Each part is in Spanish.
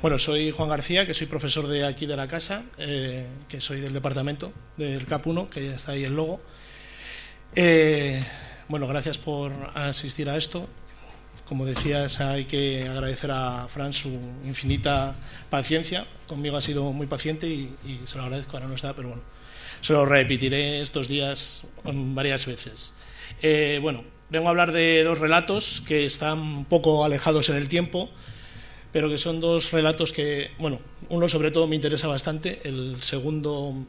Bueno, soy Juan García, que soy profesor de aquí de la casa, que soy del departamento del CAP1, que ya está ahí el logo. Bueno, gracias por asistir a esto. Como decías, hay que agradecer a Fran su infinita paciencia. Conmigo ha sido muy paciente y se lo agradezco, ahora no está, pero bueno, se lo repetiré estos días varias veces. Bueno, vengo a hablar de dos relatos que están un poco alejados en el tiempo, pero que son dos relatos que, bueno, uno sobre todo me interesa bastante, el segundo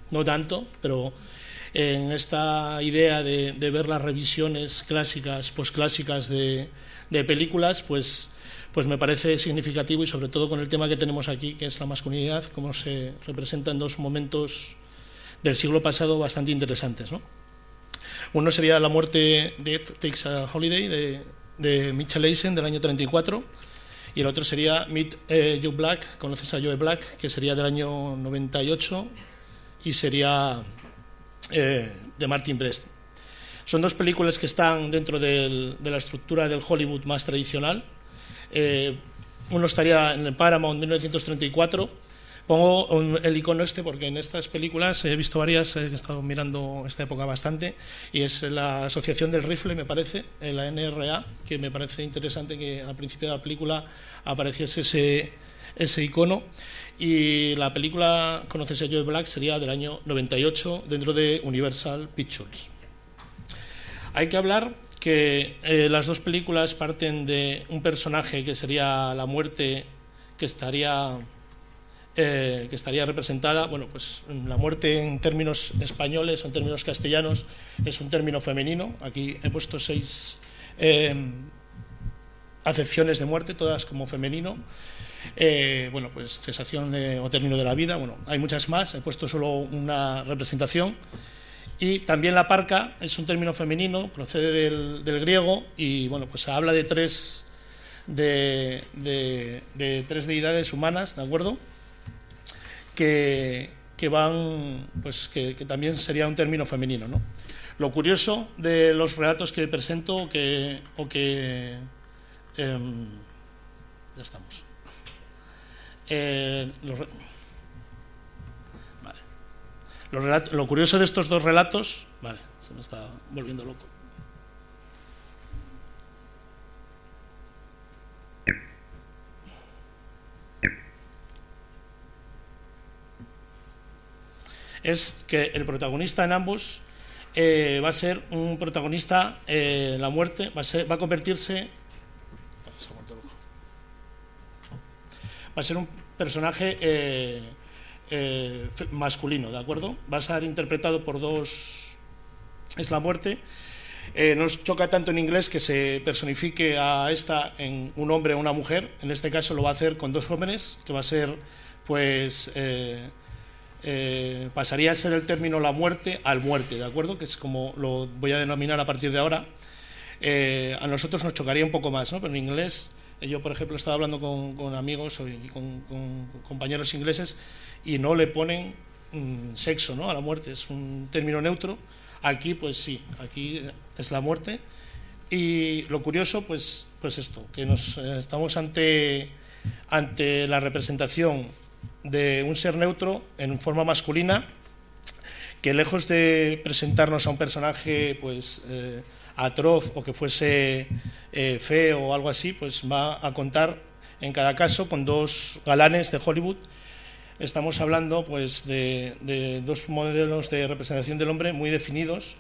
no tanto, pero en esta idea de ver las revisiones clásicas, posclásicas de películas, pues me parece significativo, y sobre todo con el tema que tenemos aquí, que es la masculinidad, cómo se representa en dos momentos del siglo pasado bastante interesantes, ¿no? Uno sería La muerte, Death Takes a Holiday, de Mitchell Eisen, del año 34, y el otro sería Meet Joe Black, conoces a Joe Black, que sería del año 98 y sería de Martin Brest. Son dos películas que están dentro de la estructura del Hollywood más tradicional. Uno estaría en el Paramount 1934. Pongo el icono este porque en estas películas he visto varias, he estado mirando esta época bastante, y es la Asociación del Rifle, me parece, la NRA, que me parece interesante que al principio de la película apareciese ese icono. Y la película Conoces a Joe Black sería del año 98 dentro de Universal Pictures. Hay que hablar que las dos películas parten de un personaje que sería la muerte, que estaría representada, bueno, pues la muerte en términos españoles o en términos castellanos es un término femenino. Aquí he puesto 6 acepciones de muerte, todas como femenino. Bueno, pues cesación o término de la vida. Bueno, hay muchas más, he puesto solo una representación. Y también la parca es un término femenino, procede del griego, y bueno, pues habla de tres deidades humanas, ¿de acuerdo? Que van, pues que también sería un término femenino, ¿no? Lo curioso de los relatos que presento, ya estamos. Lo curioso de estos dos relatos, vale, se me está volviendo loco. Es que el protagonista en ambos va a ser un protagonista, la muerte va a convertirse, va a ser un personaje masculino, ¿de acuerdo? Va a ser interpretado por dos, es la muerte. Nos choca tanto en inglés que se personifique a esta en un hombre o una mujer. En este caso lo va a hacer con dos hombres, que va a ser, pues pasaría a ser el término la muerte al muerte, ¿de acuerdo? Que es como lo voy a denominar a partir de ahora. A nosotros nos chocaría un poco más, ¿no? Pero en inglés, yo por ejemplo he estado hablando con amigos y con compañeros ingleses, y no le ponen sexo, ¿no?, a la muerte, es un término neutro. Aquí pues sí, aquí es la muerte. Y lo curioso, pues esto, que estamos ante la representación de un ser neutro en forma masculina, que lejos de presentarnos a un personaje pues atroz o que fuese feo o algo así, pues va a contar en cada caso con dos galanes de Hollywood. Estamos hablando pues de dos modelos de representación del hombre muy definidos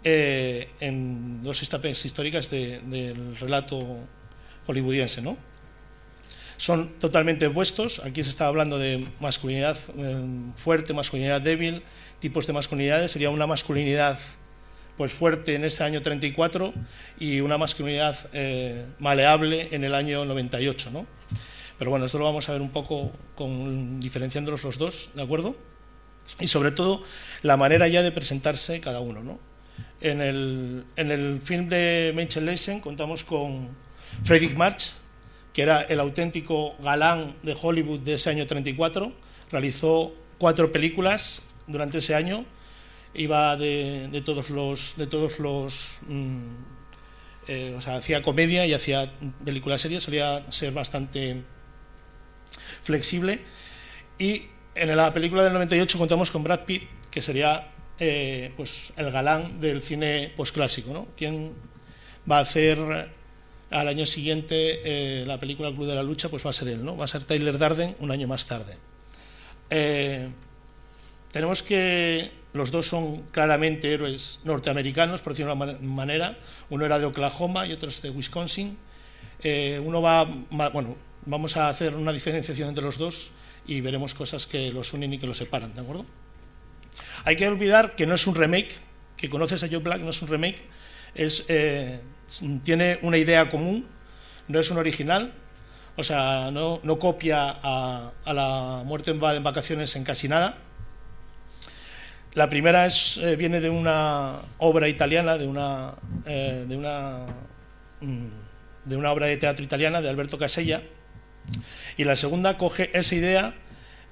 en dos etapas históricas del relato hollywoodiense, ¿no? Son totalmente opuestos. Aquí se está hablando de masculinidad fuerte, masculinidad débil, tipos de masculinidades. Sería una masculinidad pues fuerte en ese año 34 y una masculinidad maleable en el año 98, ¿no? Pero bueno, esto lo vamos a ver un poco diferenciándolos los dos, ¿de acuerdo? Y sobre todo la manera ya de presentarse cada uno, ¿no? En el film de Mitchell Eisen contamos con Fredric March, que era el auténtico galán de Hollywood de ese año 34. Realizó 4 películas durante ese año. Iba de todos los o sea, hacía comedia y hacía películas serias. Solía ser bastante flexible. Y en la película del 98 contamos con Brad Pitt, que sería pues el galán del cine posclásico, ¿no? ¿Quién va a hacer al año siguiente la película Club de la Lucha? Pues va a ser él, ¿no? Va a ser Tyler Durden un año más tarde. Tenemos que los dos son claramente héroes norteamericanos, por decirlo de una manera. Uno era de Oklahoma y otro es de Wisconsin. Bueno, vamos a hacer una diferenciación entre los dos y veremos cosas que los unen y que los separan, ¿de acuerdo? Hay que olvidar que no es un remake, que Conoces a Joe Black no es un remake, tiene una idea común, no es un original, o sea, no copia a La muerte en vacaciones en casi nada. La primera viene de una obra italiana, de una obra de teatro italiana de Alberto Casella, y la segunda coge esa idea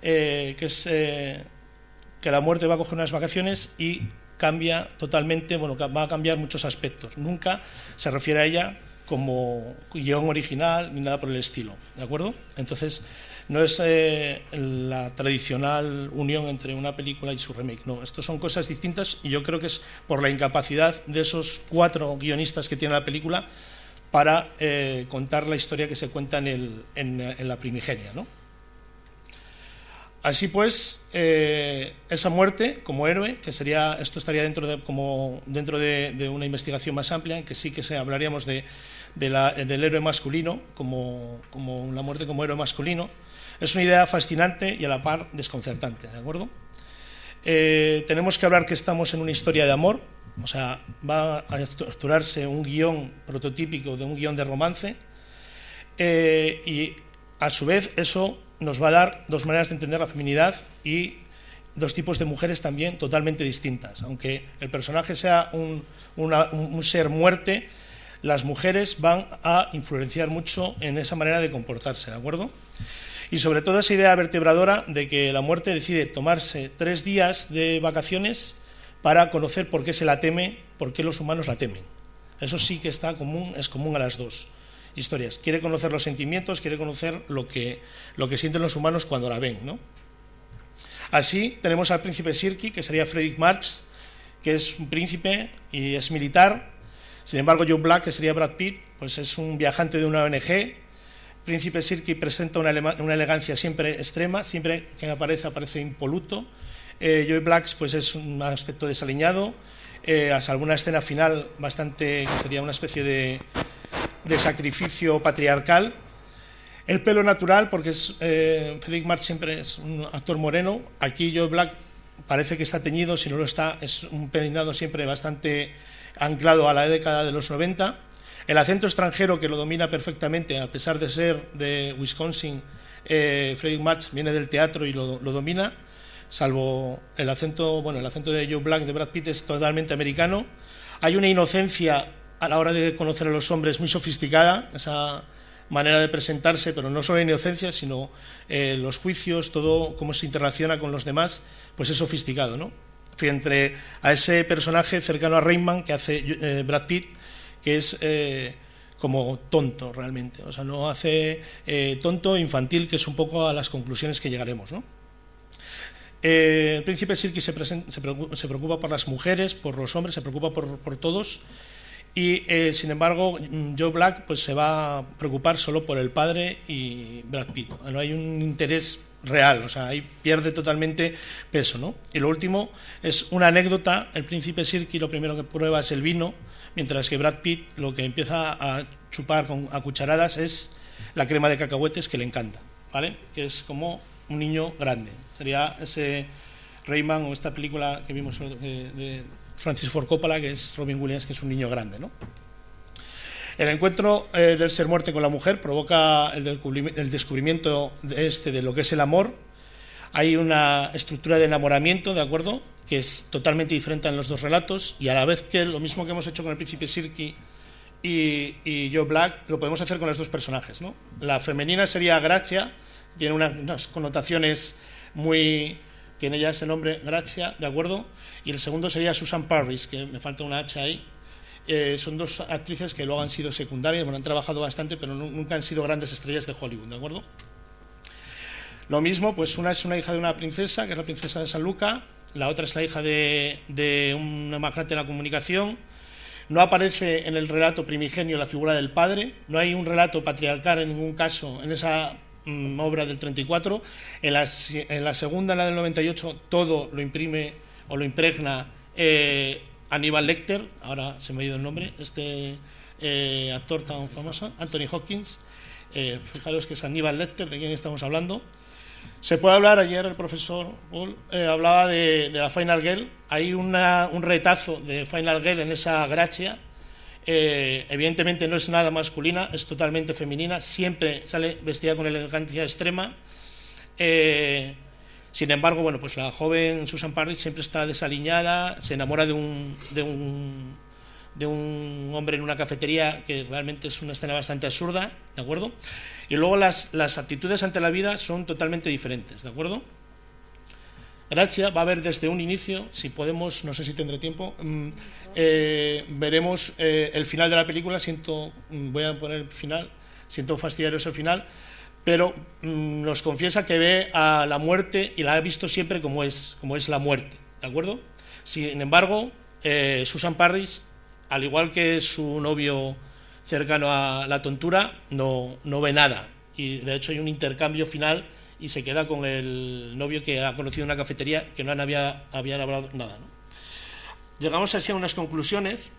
que es que la muerte va a coger unas vacaciones y cambia totalmente, bueno, va a cambiar muchos aspectos. Nunca se refiere a ella como guión original ni nada por el estilo, ¿de acuerdo? Entonces, no es la tradicional unión entre una película y su remake, no, estos son cosas distintas y yo creo que es por la incapacidad de esos 4 guionistas que tiene la película para contar la historia que se cuenta en la primigenia, ¿no? Así pues, esa muerte como héroe, que sería, esto estaría dentro de una investigación más amplia, en que sí que hablaríamos del héroe masculino, como la muerte como héroe masculino, es una idea fascinante y a la par desconcertante, ¿de acuerdo? Tenemos que hablar que estamos en una historia de amor, o sea, va a estructurarse un guión prototípico de un guión de romance, y a su vez eso nos va a dar 2 maneras de entender la feminidad y 2 tipos de mujeres también totalmente distintas. Aunque el personaje sea un ser muerte, las mujeres van a influenciar mucho en esa manera de comportarse, ¿de acuerdo? Y sobre todo esa idea vertebradora de que la muerte decide tomarse 3 días de vacaciones para conocer por qué se la teme, por qué los humanos la temen. Eso sí que es común a las 2 historias. Quiere conocer los sentimientos, quiere conocer lo que sienten los humanos cuando la ven, ¿no? Así tenemos al príncipe Sirki, que sería Fredric March, que es un príncipe y es militar. Sin embargo, Joe Black, que sería Brad Pitt, pues es un viajante de una ONG. Príncipe Sirki presenta una elegancia siempre extrema, siempre que aparece impoluto. Joe Black pues es un aspecto desaliñado, salvo una escena final que sería una especie de sacrificio patriarcal. El pelo natural, porque Fredric March siempre es un actor moreno. Aquí Joe Black parece que está teñido, si no lo está, es un peinado siempre bastante anclado a la década de los 90. El acento extranjero, que lo domina perfectamente, a pesar de ser de Wisconsin, Fredric March viene del teatro y lo domina, salvo el acento de Joe Black, de Brad Pitt, es totalmente americano. Hay una inocencia a la hora de conocer a los hombres muy sofisticada, esa manera de presentarse, pero no solo la inocencia, sino los juicios, todo cómo se interrelaciona con los demás, pues es sofisticado, ¿no? Frente a ese personaje cercano a Raymond que hace Brad Pitt, que es como tonto realmente, o sea, no hace tonto, infantil, que es un poco a las conclusiones que llegaremos, ¿no? El príncipe Sirki se preocupa por las mujeres, por los hombres, se preocupa por todos. Y sin embargo Joe Black pues se va a preocupar solo por el padre y Brad Pitt, no hay un interés real, o sea, ahí pierde totalmente peso, ¿no? Y lo último es una anécdota. El príncipe Sirki lo primero que prueba es el vino, mientras que Brad Pitt lo que empieza a chupar a cucharadas es la crema de cacahuetes, que le encanta, ¿vale? Que es como un niño grande, sería ese Rayman o esta película que vimos de Francis Ford Coppola, que es Robin Williams, que es un niño grande, ¿no? El encuentro del ser muerte con la mujer provoca el descubrimiento de lo que es el amor. Hay una estructura de enamoramiento, ¿de acuerdo?, que es totalmente diferente en los 2 relatos, y a la vez que lo mismo que hemos hecho con el príncipe Sirki y Joe Black, lo podemos hacer con los 2 personajes, ¿no? La femenina sería Gracia, tiene unas connotaciones tiene ya ese nombre, Gracia, ¿de acuerdo? Y el segundo sería Susan Parris, que me falta una H ahí. Son 2 actrices que luego han sido secundarias, bueno, han trabajado bastante, pero nunca han sido grandes estrellas de Hollywood, ¿de acuerdo? Lo mismo, pues una es una hija de una princesa, que es la princesa de San Luca, la otra es la hija de un magnate de la comunicación. No aparece en el relato primigenio la figura del padre, no hay un relato patriarcal en ningún caso en esa obra del 34. En la segunda, en la del 98, todo lo imprime o lo impregna Aníbal Lecter, ahora se me ha ido el nombre, actor tan famoso, Anthony Hopkins. Fijaros que es Aníbal Lecter, de quien estamos hablando. Se puede hablar, ayer el profesor Paul hablaba de la Final Girl. Hay un retazo de Final Girl en esa Gracia. Evidentemente no es nada masculina, es totalmente femenina, siempre sale vestida con elegancia extrema. Sin embargo, bueno, pues la joven Susan Parris siempre está desaliñada, se enamora de un hombre en una cafetería, que realmente es una escena bastante absurda, ¿de acuerdo? Y luego las actitudes ante la vida son totalmente diferentes, ¿de acuerdo? Gracia va a ver desde un inicio, si podemos, no sé si tendré tiempo, veremos el final de la película. Voy a poner el final, siento fastidiaros el final, pero nos confiesa que ve a la muerte y la ha visto siempre como es la muerte, ¿de acuerdo? Sin embargo, Susan Parris, al igual que su novio cercano a la tontura, no ve nada, y de hecho hay un intercambio final y se queda con el novio que ha conocido en una cafetería, que no habían hablado nada, ¿no? Llegamos así a unas conclusiones.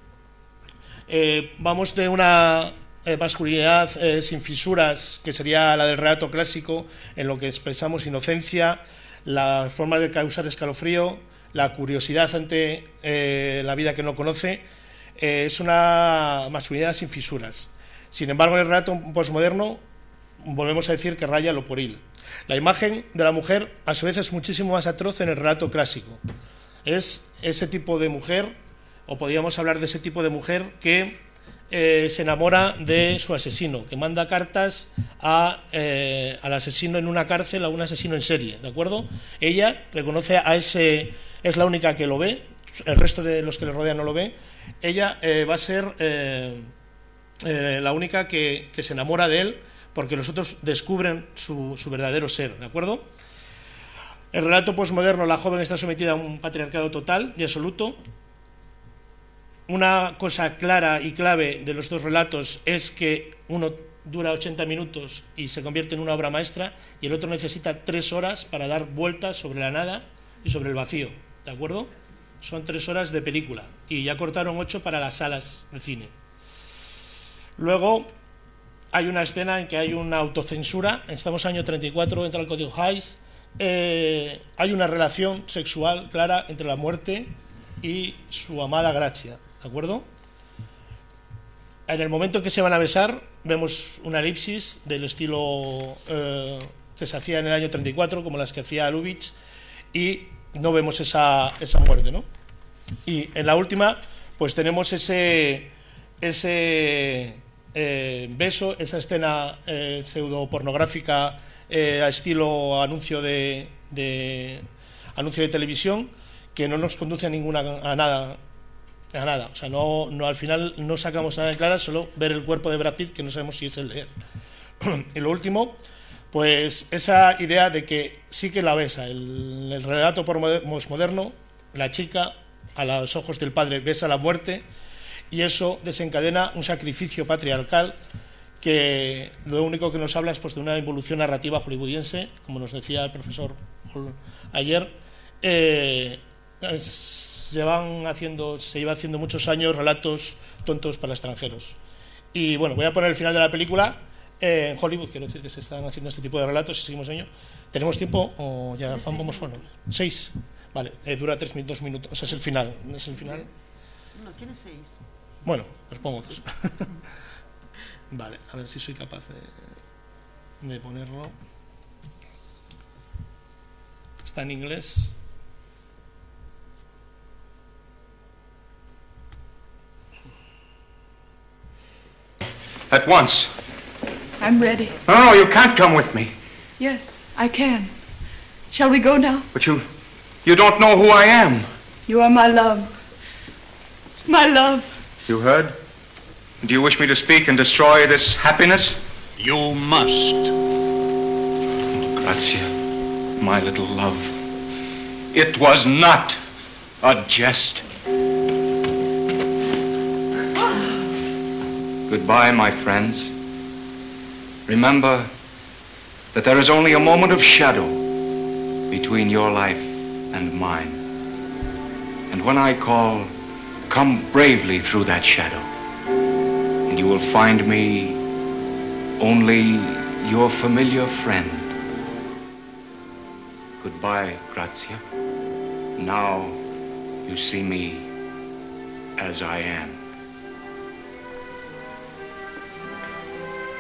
Vamos de una masculinidad sin fisuras, que sería la del relato clásico, en lo que expresamos inocencia, la forma de causar escalofrío, la curiosidad ante la vida que no conoce. Es una masculinidad sin fisuras. Sin embargo, en el relato posmoderno volvemos a decir que raya lo pueril. La imagen de la mujer, a su vez, es muchísimo más atroz en el relato clásico. Es ese tipo de mujer, o podríamos hablar de ese tipo de mujer que se enamora de su asesino, que manda cartas al asesino en una cárcel, a un asesino en serie, ¿de acuerdo? Ella reconoce a ese, es la única que lo ve, el resto de los que le rodean no lo ve. Ella va a ser la única que se enamora de él, porque los otros descubren su verdadero ser, ¿de acuerdo? El relato posmoderno, la joven está sometida a un patriarcado total y absoluto. Una cosa clara y clave de los dos relatos es que uno dura 80 minutos y se convierte en una obra maestra, y el otro necesita 3 horas para dar vueltas sobre la nada y sobre el vacío, ¿de acuerdo? Son 3 horas de película, y ya cortaron 8 para las salas de cine. Luego hay una escena en que hay una autocensura. Estamos en el año 34, entra el código Hays. Hay una relación sexual clara entre la muerte y su amada Gracia, ¿de acuerdo? En el momento en que se van a besar, vemos una elipsis del estilo que se hacía en el año 34, como las que hacía Lubitsch, y no vemos esa muerte, ¿no? Y en la última, pues tenemos ese beso, esa escena pseudo pornográfica a estilo anuncio de televisión, que no nos conduce a nada. O sea, no al final no sacamos nada en clara, solo ver el cuerpo de Brad Pitt, que no sabemos si es el de él. Y lo último, pues esa idea de que sí que la besa. El relato posmoderno, la chica a los ojos del padre besa la muerte, y eso desencadena un sacrificio patriarcal que lo único que nos habla es, pues, de una evolución narrativa hollywoodiense, como nos decía el profesor ayer. Se lleva haciendo muchos años relatos tontos para extranjeros. Y bueno, voy a poner el final de la película. En Hollywood, quiero decir que se están haciendo este tipo de relatos, y seguimos en ello. ¿Tenemos tiempo o ya vamos fuera? 6. Vale, dura 2 minutos. O sea, es el final. ¿No es el final? No, tiene 6. Bueno, pues pongo 2. Vale, a ver si soy capaz de ponerlo. Está en inglés. At once. I'm ready. No, you can't come with me. Yes, I can. Shall we go now? But you don't know who I am. You are my love. My love. You heard? Do you wish me to speak and destroy this happiness? You must. Grazie. my little love. It was not a jest. Goodbye, my friends. Remember that there is only a moment of shadow between your life and mine. And when I call, come bravely through that shadow, and you will find me only your familiar friend. Goodbye, Grazia. Now you see me as I am.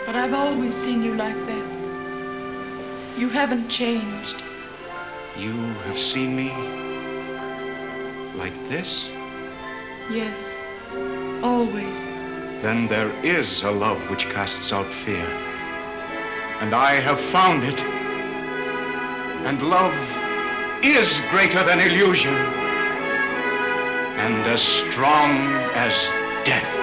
But I've always seen you like that. You haven't changed. You have seen me like this? Yes, always. Then there is a love which casts out fear. And I have found it. And love is greater than illusion. And as strong as death.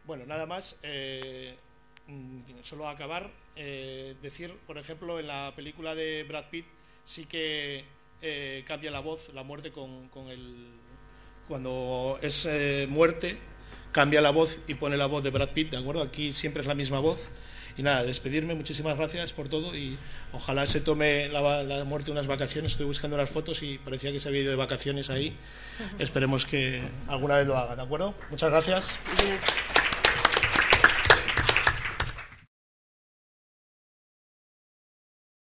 Bueno, nada más, solo acabar, decir, por ejemplo, en la película de Brad Pitt sí que cambia la voz, la muerte cuando es muerte, cambia la voz y pone la voz de Brad Pitt, ¿de acuerdo? Aquí siempre es la misma voz. Y nada, despedirme, muchísimas gracias por todo y ojalá se tome la muerte unas vacaciones. Estoy buscando unas fotos y parecía que se había ido de vacaciones ahí. Esperemos que alguna vez lo haga, ¿de acuerdo? Muchas gracias.